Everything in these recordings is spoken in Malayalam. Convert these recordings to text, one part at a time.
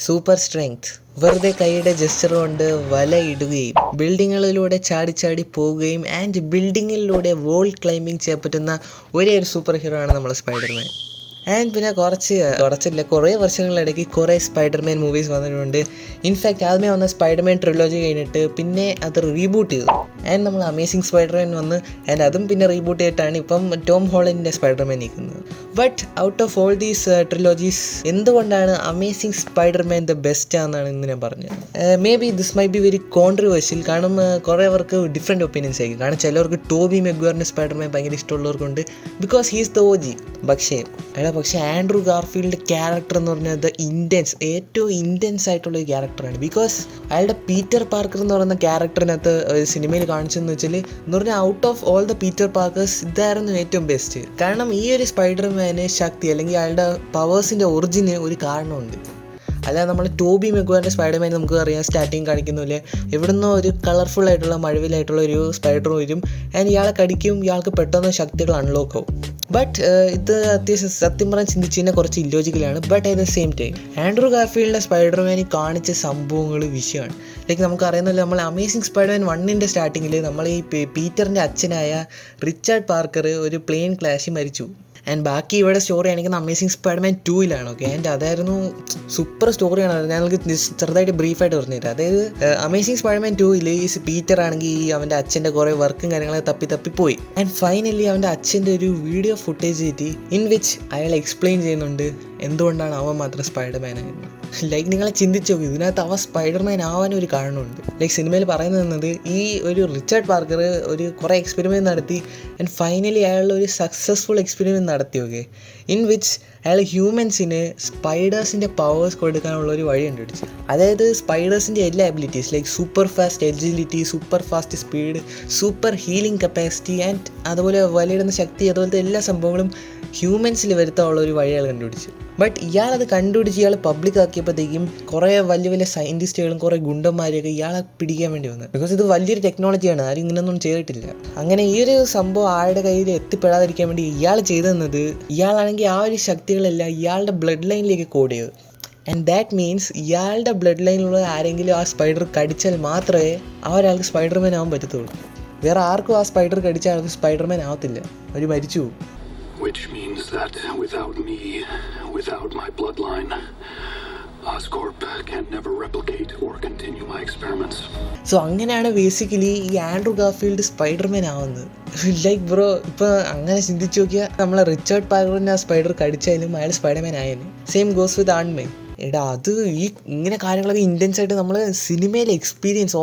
Super strength. വെറുതെ കൈയുടെ ജസ്റ്റർ കൊണ്ട് വലയിടുകയും ബിൽഡിങ്ങുകളിലൂടെ ചാടി ചാടി പോവുകയും ആൻഡ് ബിൽഡിങ്ങിലൂടെ വോൾ ക്ലൈമ്പിങ് ചെയ്യാൻ പറ്റുന്ന ഒരേ ഒരു സൂപ്പർ ഹീറോ ആണ് നമ്മുടെ സ്പൈഡർമാൻ. ആൻഡ് പിന്നെ കുറച്ചില്ല കുറേ വർഷങ്ങളിടയ്ക്ക് കുറേ സ്പൈഡർമാൻ മൂവീസ് വന്നിട്ടുണ്ട്. ഇൻഫാക്റ്റ് ആദ്യമേ വന്ന സ്പൈഡർമാൻ ട്രിലോജി കഴിഞ്ഞിട്ട് പിന്നെ അത് റീബൂട്ട് ചെയ്തു. ആൻഡ് നമ്മൾ അമേസിങ് സ്പൈഡർമാൻ വന്ന് ആൻഡ് അതും പിന്നെ റീബൂട്ട് ചെയ്തിട്ടാണ് ഇപ്പം ടോം ഹോളണ്ടിൻ്റെ സ്പൈഡർമാൻ നിൽക്കുന്നത്. But out of all these trilogies എന്തുകൊണ്ടാണ് അമേസിങ് സ്പൈഡർമാൻ ദ ബെസ്റ്റ് ആണെന്നാണ് ഇന്ന് ഞാൻ പറഞ്ഞത്. Maybe this may be very controversial. കാരണം കുറേ അവർക്ക് ഡിഫറെൻറ്റ് ഒപ്പീനിയൻസ് ആയിരിക്കും. കാരണം ചിലവർക്ക് ടോബി മെഗ്വാറിൻ്റെ സ്പൈഡർമാൻ ഭയങ്കര ഇഷ്ടമുള്ളവർക്കുണ്ട് ബിക്കോസ് ഹീസ് ദ OG. പക്ഷേ ആൻഡ്രൂ ഗാർഫീൽഡ് ക്യാരക്ടർ എന്ന് പറഞ്ഞാൽ ഏറ്റവും ഇൻറ്റൻസ് ആയിട്ടുള്ള ഒരു ക്യാരക്ടറാണ്. ബിക്കോസ് അയാളുടെ പീറ്റർ പാർക്കർ എന്ന് പറയുന്ന ക്യാരക്ടറിനകത്ത് സിനിമയിൽ കാണിച്ചതെന്ന് വെച്ചാൽ എന്ന് പറഞ്ഞാൽ out of all the Peter Parkers ഇതായിരുന്നു ഏറ്റവും ബെസ്റ്റ്. കാരണം ഈ ഒരു സ്പൈഡർമാന് ശക്തി അല്ലെങ്കിൽ അയാളുടെ പവേഴ്സിൻ്റെ ഒറിജിന് ഒരു കാരണമുണ്ട്. അല്ലാതെ നമ്മൾ ടോബി മെഗ്വാറിൻ്റെ സ്പൈഡർമാൻ നമുക്ക് അറിയാം, സ്റ്റാർട്ടിങ് കാണിക്കുന്നില്ല എവിടുന്നോ ഒരു കളർഫുൾ ആയിട്ടുള്ള മഴവിലായിട്ടുള്ള ഒരു സ്പൈഡർ വരും ആൻഡ് ഇയാളെ കടിക്കും, ഇയാൾക്ക് പെട്ടെന്ന് ശക്തികൾ അൺലോക്ക് ആവും. ബട്ട് ഇത് അത്യാവശ്യം സത്യം പറഞ്ഞാൽ ചിന്തിച്ച് കഴിഞ്ഞാൽ കുറച്ച് ഇല്ലോജിക്കലാണ്. But at the same time Andrew ഗാർഫീൽഡിൻ്റെ സ്പൈഡർമാനിൽ കാണിച്ച സംഭവങ്ങൾ വിഷയമാണ്. ലൈക്ക് നമുക്കറിയുന്നില്ല, നമ്മൾ അമേസിങ് സ്പൈഡർമാൻ 1ൻ്റെ സ്റ്റാർട്ടിങ്ങിൽ നമ്മൾ ഈ പീറ്ററിൻ്റെ അച്ഛനായ റിച്ചാർഡ് പാർക്കർ ഒരു പ്ലെയിൻ ക്ലാഷിൽ മരിച്ചു. ആൻഡ് ബാക്കി ഇവിടെ സ്റ്റോറി ആണെങ്കിൽ അമേസിങ് സ്പൈഡർമാൻ 2-ലാണ്. ഓക്കെ, ആൻഡ് അതായിരുന്നു സൂപ്പർ സ്റ്റോറിയാണ്. ഞങ്ങൾക്ക് ചെറുതായിട്ട് ബ്രീഫായിട്ട് പറഞ്ഞുതരാം. അതായത് അമേസിങ് സ്പൈഡർമാൻ 2-ൽ ഈ പീറ്റർ ആണെങ്കിൽ അവൻ്റെ അച്ഛൻ്റെ കുറേ വർക്കും കാര്യങ്ങളൊക്കെ തപ്പിപ്പോയി. ആൻഡ് ഫൈനലി അവൻ്റെ അച്ഛൻ്റെ ഒരു വീഡിയോ ഫുട്ടേജ് കിട്ടി ഇൻ വിച്ച് അയാൾ എക്സ്പ്ലെയിൻ ചെയ്യുന്നുണ്ട് എന്തുകൊണ്ടാണ് അവൻ മാത്രം സ്പൈഡർമാൻ ആയിരുന്നു. ലൈക്ക് നിങ്ങളെ ചിന്തിച്ചു നോക്കി, ഇതിനകത്ത് അവൻ സ്പൈഡർമാൻ ആവാൻ ഒരു കാരണമുണ്ട്. ലൈക്ക് സിനിമയിൽ പറയുന്നത് ഈ ഒരു റിച്ചാർഡ് പാർക്കർ ഒരു കുറേ എക്സ്പെരിമെൻറ്റ് നടത്തി ആൻഡ് ഫൈനലി അയാൾ ഒരു സക്സസ്ഫുൾ എക്സ്പെരിമെൻറ്റ് നടത്തി. ഓക്കെ, ഇൻ വിച്ച് അയാൾ ഹ്യൂമൻസിന് സ്പൈഡേഴ്സിൻ്റെ പവേഴ്സ് കൊടുക്കാനുള്ള ഒരു വഴി കണ്ടുപിടിച്ചു. അതായത് സ്പൈഡേഴ്സിൻ്റെ എല്ലാ abilities like super fast agility, super fast speed, super healing capacity and അതുപോലെ വലയിടുന്ന ശക്തി, അതുപോലത്തെ എല്ലാ സംഭവങ്ങളും ഹ്യൂമൻസിൽ വരുത്താനുള്ള ഒരു വഴി അയാൾ കണ്ടുപിടിച്ചു. ബട്ട് ഇയാളത് കണ്ടുപിടിച്ച് ഇയാൾ പബ്ലിക് ആക്കിയപ്പോഴത്തേക്കും കുറേ വലിയ വലിയ സയൻറ്റിസ്റ്റുകളും കുറേ ഗുണ്ടന്മാരെയൊക്കെ ഇയാളെ പിടിക്കാൻ വേണ്ടി വന്നു. ബിക്കോസ് ഇത് വലിയൊരു ടെക്നോളജിയാണ്, ആരും ഇങ്ങനെയൊന്നും ചെയ്തിട്ടില്ല. അങ്ങനെ ഈ ഒരു സംഭവം ആളുടെ കയ്യിൽ എത്തിപ്പെടാതിരിക്കാൻ വേണ്ടി ഇയാൾ ചെയ്തെന്നത്, ഇയാളാണെങ്കിൽ ആ ഒരു ശക്തികളെല്ലാം ഇയാളുടെ ബ്ലഡ് ലൈനിലേക്ക് കോഡ് ചെയ്തു. ആൻഡ് ദാറ്റ് മീൻസ് ഇയാളുടെ ബ്ലഡ് ലൈനിലുള്ള ആരെങ്കിലും ആ സ്പൈഡർ കടിച്ചാൽ മാത്രമേ ആ ഒരാൾക്ക് സ്പൈഡർമാൻ ആവാൻ പറ്റത്തുള്ളൂ. വേറെ ആർക്കും ആ സ്പൈഡർ കടിച്ചാൽ ആൾക്ക് സ്പൈഡർമാൻ ആവത്തില്ല, അവർ മരിച്ചു പോകും. Which means that without me, without my bloodline, Oscorp can never replicate or continue my experiments. So അങ്ങനെയാണ് ബേസിക്കലി ഈ ആൻഡ്രൂ ഗാർഫീൽഡ് സ്പൈഡർമാൻ ആവുന്നത്. ലൈക്ക് ബ്രോ, ഇപ്പോൾ അങ്ങനെ ചിന്തിച്ച് നോക്കിയാൽ നമ്മളെ റിച്ചാർഡ് പാർക്കറിനെ ആ സ്പൈഡർ കടിച്ചാലും അയാൾ സ്പൈഡർമാൻ ആയാലും. സെയിം ഗോസ് വിത്ത് ആൺമൈൻ. അത് ഇങ്ങനെ കാര്യങ്ങളൊക്കെ ഇൻറ്റൻസ് ആയിട്ട് നമ്മൾ സിനിമയിൽ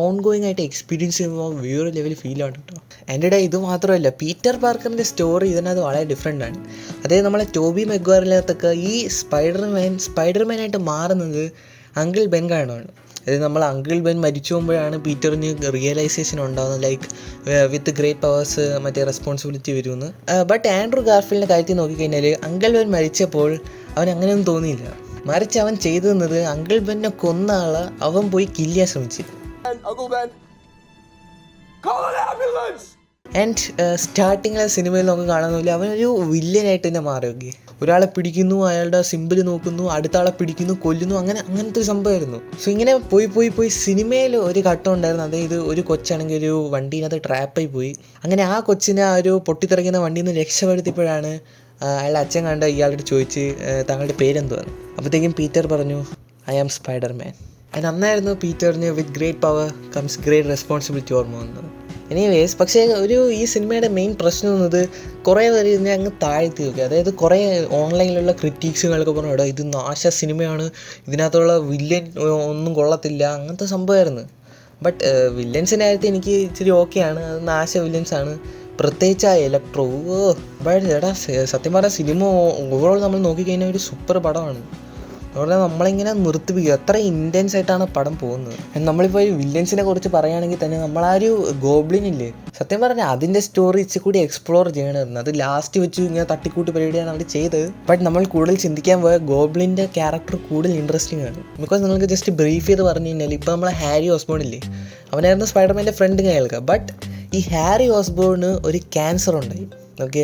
ഓൺ ഗോയിങ് ആയിട്ട് എക്സ്പീരിയൻസ് ചെയ്യുമ്പോൾ വേറെ ലെവൽ ഫീലാണ് കേട്ടോ. എൻ്റെ ഇത് മാത്രമല്ല, പീറ്റർ പാർക്കറിൻ്റെ സ്റ്റോറി ഇതിനകത്ത് വളരെ ഡിഫറെൻ്റ് ആണ്. അതായത് നമ്മളെ ടോബി മെഗ്വാറിനകത്തൊക്കെ ഈ സ്പൈഡർമാനായിട്ട് മാറുന്നത് അങ്കിൾ ബെൻ കാരണമാണ്. അതായത് നമ്മൾ അങ്കിൾ ബെൻ മരിച്ചു പോകുമ്പോഴാണ് പീറ്ററിന് റിയലൈസേഷൻ ഉണ്ടാകുന്നത്, ലൈക്ക് വിത്ത് ഗ്രേറ്റ് പവേഴ്സ് മറ്റേ റെസ്പോൺസിബിലിറ്റി വരുമെന്ന്. ബട്ട് ആൻഡ്രൂ ഗാർഫീൽഡിൻ്റെ കാര്യത്തിൽ നോക്കിക്കഴിഞ്ഞാൽ അങ്കിൾ ബെൻ മരിച്ചപ്പോൾ അവൻ അങ്ങനെയൊന്നും തോന്നിയില്ല. മറിച്ച് അവൻ ചെയ്തത് അങ്കിൾ ബെന്നെ കൊന്ന ആളെ അവൻ പോയി കില്ല് ചെയ്യാൻ ശ്രമിച്ചു. ആൻഡ് സ്റ്റാർട്ടിങ്ങിലെ സിനിമയിൽ നമുക്ക് കാണുന്നില്ല, അവനൊരു വില്ലനായിട്ട് തന്നെ മാറി. ഓക്കെ, ഒരാളെ പിടിക്കുന്നു, അയാളുടെ സിമ്പിൾ നോക്കുന്നു, അടുത്ത ആളെ പിടിക്കുന്നു, കൊല്ലുന്നു, അങ്ങനത്തെ ഒരു സംഭവമായിരുന്നു. സോ ഇങ്ങനെ പോയി സിനിമയിൽ ഒരു ഘട്ടം ഉണ്ടായിരുന്നു. അതായത് ഒരു കൊച്ചാണെങ്കിൽ ഒരു വണ്ടീനകത്ത് ട്രാപ്പായി പോയി. അങ്ങനെ ആ കൊച്ചിനെ ആ ഒരു പൊട്ടിത്തെറിക്കുന്ന വണ്ടിയിൽ നിന്ന് രക്ഷപ്പെടുത്തിയപ്പോഴാണ് അയാളുടെ അച്ഛൻ കണ്ട ഇയാളോട് ചോദിച്ച് താങ്കളുടെ പേരെന്തുവാണ്. അപ്പോഴത്തേക്കും പീറ്റർ പറഞ്ഞു, ഐ ആം സ്പൈഡർമാൻ. അതിന് അന്നായിരുന്നു പീറ്ററിന് with great power comes great responsibility ഓർമ്മ വന്നത്. എനിവേസ്, പക്ഷേ ഈ സിനിമയുടെ മെയിൻ പ്രശ്നം എന്നത് കുറേ പേര് ഇതിനെ അങ്ങ് താഴ്ത്തി നോക്കി. അതായത് കുറേ ഓൺലൈനിലുള്ള ക്രിറ്റിക്സുകളൊക്കെ പറഞ്ഞു, എടാ ഇത് നാശ സിനിമയാണ്, ഇതിനകത്തുള്ള വില്ലൻ ഒന്നും കൊള്ളത്തില്ല, അങ്ങനത്തെ സംഭവമായിരുന്നു. ബട്ട് വില്ലൻസിൻ്റെ കാര്യത്തിൽ എനിക്ക് ഇച്ചിരി ഓക്കെയാണ്, അത് നാശ വില്ലൻസാണ്, പ്രത്യേകിച്ച് ആ ഇലക്ട്രോ. ബട്ട് എടാ സത്യം പറഞ്ഞാൽ സിനിമ ഓവറോൾ നമ്മൾ നോക്കിക്കഴിഞ്ഞാൽ ഒരു സൂപ്പർ പടമാണ്. അതുപോലെ നമ്മളിങ്ങനെ നിർത്തിപ്പിക്കുക, അത്ര ഇൻറ്റൻസ് ആയിട്ടാണ് പടം പോകുന്നത്. നമ്മളിപ്പോൾ ഈ വില്ലൻസിനെ കുറിച്ച് പറയുകയാണെങ്കിൽ തന്നെ നമ്മളാ ഒരു ഗോബ്ലിനില്ലേ, സത്യം പറഞ്ഞാൽ അതിൻ്റെ സ്റ്റോറി ഇച്ചിരി കൂടി എക്സ്പ്ലോർ ചെയ്യണമായിരുന്നു. അത് ലാസ്റ്റ് വെച്ച് ഇങ്ങനെ തട്ടിക്കൂട്ട് പരിപാടിയാണ് അവർ ചെയ്തത്. ബട്ട് നമ്മൾ കൂടുതൽ ചിന്തിക്കാൻ പോയ ഗോബ്ലിൻ്റെ ക്യാരക്ടർ കൂടുതൽ ഇൻട്രസ്റ്റിംഗ് ആണ്. ബിക്കോസ് നിങ്ങൾക്ക് ജസ്റ്റ് ബ്രീഫ് ചെയ്ത് പറഞ്ഞു കഴിഞ്ഞാൽ ഇപ്പോൾ നമ്മളെ ഹാരി ഓസ്ബോൺ ഇല്ലേ, അവനായിരുന്നു സ്പൈഡർമാൻ്റെ ഫ്രണ്ട് കേൾക്കുക. ബട്ട് ഈ ഹാരി ഓസ്ബോണിന് ഒരു ക്യാൻസർ ഉണ്ടായി. ഓക്കെ,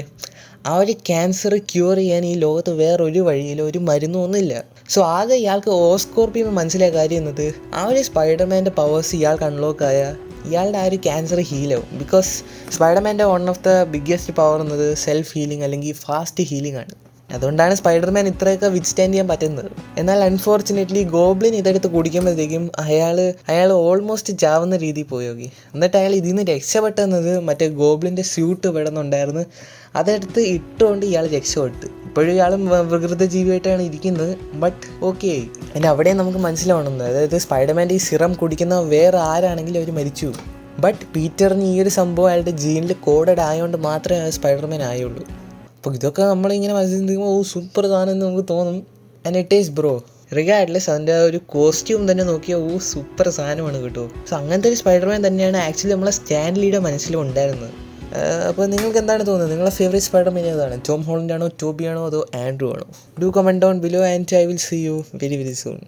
ആ ഒരു ക്യാൻസർ ക്യൂർ ചെയ്യാൻ ഈ ലോകത്ത് വേറൊരു വഴിയിലോ ഒരു മരുന്നൊന്നുമില്ല. സോ ആകെ ഇയാൾക്ക് ഓസ്കോർപ്പ് ചെയ്യുമ്പോൾ മനസ്സിലായ കാര്യം എന്നത് ആ ഒരു സ്പൈഡർമാൻ്റെ പവേഴ്സ് ഇയാൾക്ക് അൺലോക്കായ ഇയാളുടെ ആ ഒരു ക്യാൻസർ ഹീലാവും. ബിക്കോസ് സ്പൈഡർമാൻ്റെ one of the biggest power എന്നത് സെൽഫ് ഹീലിംഗ് അല്ലെങ്കിൽ ഫാസ്റ്റ് ഹീലിംഗ് ആണ്. അതുകൊണ്ടാണ് സ്പൈഡർമാൻ ഇത്രയൊക്കെ വിത്ത്സ്റ്റാൻഡ് ചെയ്യാൻ പറ്റുന്നത്. എന്നാൽ അൺഫോർച്ചുനേറ്റ്ലി ഗോബ്ലിൻ ഇതെടുത്ത് കുടിക്കുമ്പോഴത്തേക്കും അയാൾ ഓൾമോസ്റ്റ് ചാവുന്ന രീതിയിൽ പോയി. എന്നിട്ട് അയാൾ ഇതിൽ നിന്ന് രക്ഷപ്പെട്ടെന്നത് മറ്റേ ഗോബ്ലിൻ്റെ സ്യൂട്ട് വിടുന്നുണ്ടായിരുന്നു, അതെടുത്ത് ഇട്ടുകൊണ്ട് ഇയാൾ രക്ഷപ്പെട്ടു. ഇപ്പോഴും ഇയാളും വികൃത ജീവിയായിട്ടാണ് ഇരിക്കുന്നത്, ബട്ട് ഓക്കെ ആയി. പിന്നെ അവിടെയും നമുക്ക് മനസ്സിലാവണമെന്ന്, അതായത് സ്പൈഡർമാൻ്റെ ഈ സിറം കുടിക്കുന്ന വേറെ ആരാണെങ്കിലും അവർ മരിച്ചു. ബട്ട് പീറ്ററിന് ഈ ഒരു സംഭവം അയാളുടെ ജീനിൽ കോഡഡ് ആയതുകൊണ്ട് മാത്രമേ സ്പൈഡർമാൻ ആയുള്ളൂ. അപ്പോൾ ഇതൊക്കെ നമ്മളിങ്ങനെ മനസ്സിലാക്കുമ്പോൾ സൂപ്പർ സാധനം എന്ന് നമുക്ക് തോന്നും. And it is bro regardless അതിൻ്റെ ഒരു കോസ്റ്റ്യൂം തന്നെ നോക്കിയാൽ സൂപ്പർ സാധനമാണ് കേട്ടോ. സോ അങ്ങനത്തെ ഒരു സ്പൈഡർമാൻ തന്നെയാണ് ആക്ച്വലി നമ്മളെ സ്റ്റാൻ ലീയുടെ മനസ്സിലും ഉണ്ടായിരുന്നത്. അപ്പോൾ നിങ്ങൾക്ക് എന്താണ് തോന്നുന്നത്? നിങ്ങളുടെ ഫേവറേറ്റ് സ്പൈഡർമാൻ ഏതാണ്? ടോം ഹോളണ്ട് ആണോ, ടോബി ആണോ, അതോ ആൻഡ്രൂ ആണോ? Do comment down below and I will see you very very soon.